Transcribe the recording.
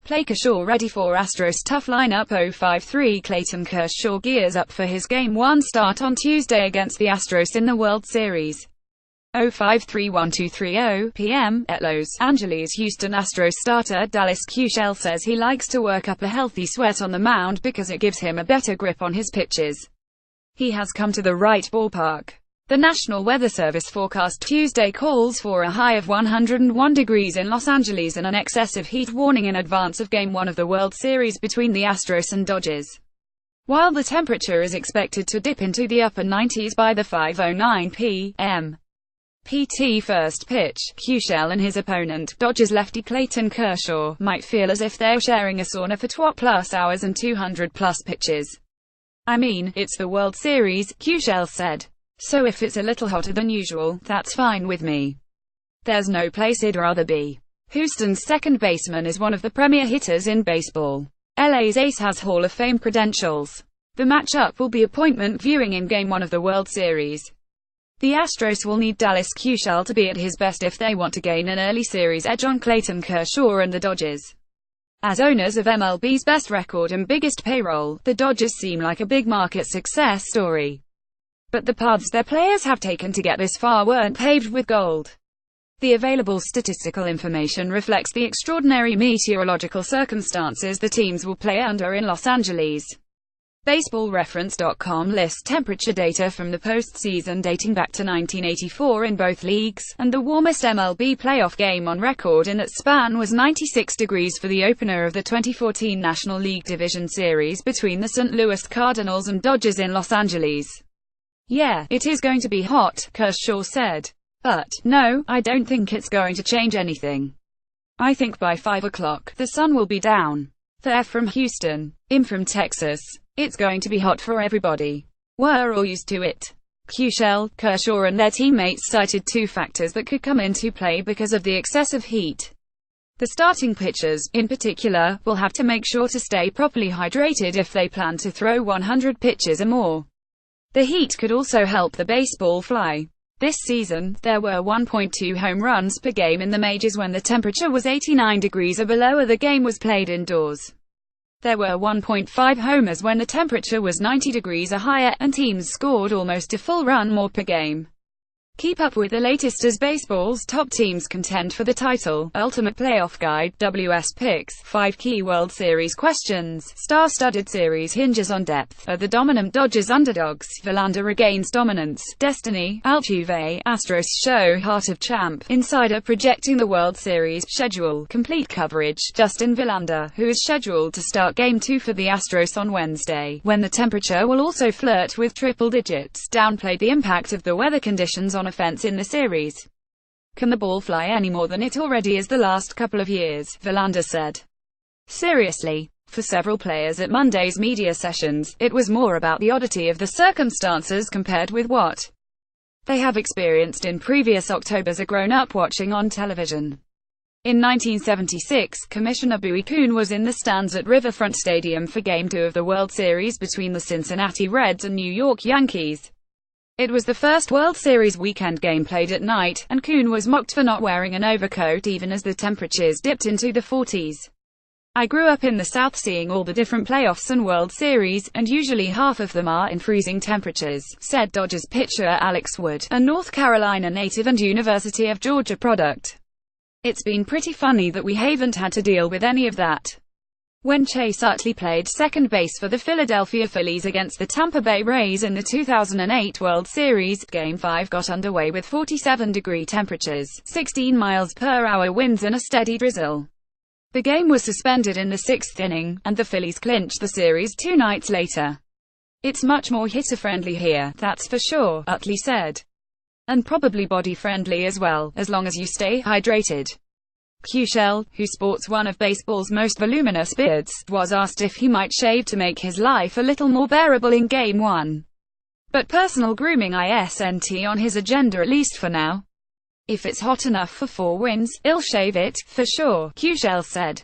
Play Kershaw ready for Astros tough lineup. 053 Clayton Kershaw gears up for his Game 1 start on Tuesday against the Astros in the World Series. 053-1230 p.m. at Los Angeles. Houston Astros starter Dallas Keuchel says he likes to work up a healthy sweat on the mound because it gives him a better grip on his pitches. He has come to the right ballpark. The National Weather Service forecast Tuesday calls for a high of 101 degrees in Los Angeles and an excessive heat warning in advance of Game 1 of the World Series between the Astros and Dodgers. While the temperature is expected to dip into the upper 90s by the 5:09 p.m. PT first pitch, Keuchel and his opponent, Dodgers lefty Clayton Kershaw, might feel as if they're sharing a sauna for 20+ hours and 200+ pitches. I mean, it's the World Series, Keuchel said. So if it's a little hotter than usual, that's fine with me. There's no place I'd rather be. Houston's second baseman is one of the premier hitters in baseball. LA's ace has Hall of Fame credentials. The matchup will be appointment viewing in Game 1 of the World Series. The Astros will need Dallas Keuchel to be at his best if they want to gain an early series edge on Clayton Kershaw and the Dodgers. As owners of MLB's best record and biggest payroll, the Dodgers seem like a big market success story. But the paths their players have taken to get this far weren't paved with gold. The available statistical information reflects the extraordinary meteorological circumstances the teams will play under in Los Angeles. BaseballReference.com lists temperature data from the postseason dating back to 1984 in both leagues, and the warmest MLB playoff game on record in that span was 96 degrees for the opener of the 2014 National League Division Series between the St. Louis Cardinals and Dodgers in Los Angeles. Yeah, it is going to be hot, Kershaw said. But, no, I don't think it's going to change anything. I think by 5 o'clock, the sun will be down. They're from Houston. I'm from Texas. It's going to be hot for everybody. We're all used to it. Keuchel, Kershaw and their teammates cited two factors that could come into play because of the excessive heat. The starting pitchers, in particular, will have to make sure to stay properly hydrated if they plan to throw 100 pitches or more. The heat could also help the baseball fly. This season, there were 1.2 home runs per game in the majors when the temperature was 89 degrees or below or the game was played indoors. There were 1.5 homers when the temperature was 90 degrees or higher, and teams scored almost a full run more per game. Keep up with the latest as baseball's top teams contend for the title. Ultimate Playoff Guide, WS Picks, 5 Key World Series Questions. Star-studded series hinges on depth. Are the dominant Dodgers underdogs? Verlander regains dominance. Destiny, Altuve, Astros show heart of champ. Insider projecting the World Series schedule. Complete coverage. Justin Verlander, who is scheduled to start Game 2 for the Astros on Wednesday, when the temperature will also flirt with triple digits, downplayed the impact of the weather conditions on offense in the series. Can the ball fly any more than it already is the last couple of years? Verlander said. Seriously. For several players at Monday's media sessions, it was more about the oddity of the circumstances compared with what they have experienced in previous Octobers or grown up watching on television. In 1976, Commissioner Bowie Kuhn was in the stands at Riverfront Stadium for Game 2 of the World Series between the Cincinnati Reds and New York Yankees. It was the first World Series weekend game played at night, and Kuhn was mocked for not wearing an overcoat even as the temperatures dipped into the 40s. I grew up in the South seeing all the different playoffs and World Series, and usually half of them are in freezing temperatures, said Dodgers pitcher Alex Wood, a North Carolina native and University of Georgia product. It's been pretty funny that we haven't had to deal with any of that. When Chase Utley played second base for the Philadelphia Phillies against the Tampa Bay Rays in the 2008 World Series, Game 5 got underway with 47-degree temperatures, 16 miles per hour winds and a steady drizzle. The game was suspended in the sixth inning, and the Phillies clinched the series 2 nights later. It's much more hitter-friendly here, that's for sure, Utley said. And probably body-friendly as well, as long as you stay hydrated. Keuchel, who sports one of baseball's most voluminous beards, was asked if he might shave to make his life a little more bearable in Game 1. But personal grooming isn't on his agenda at least for now. If it's hot enough for 4 wins, I'll shave it, for sure, Keuchel said.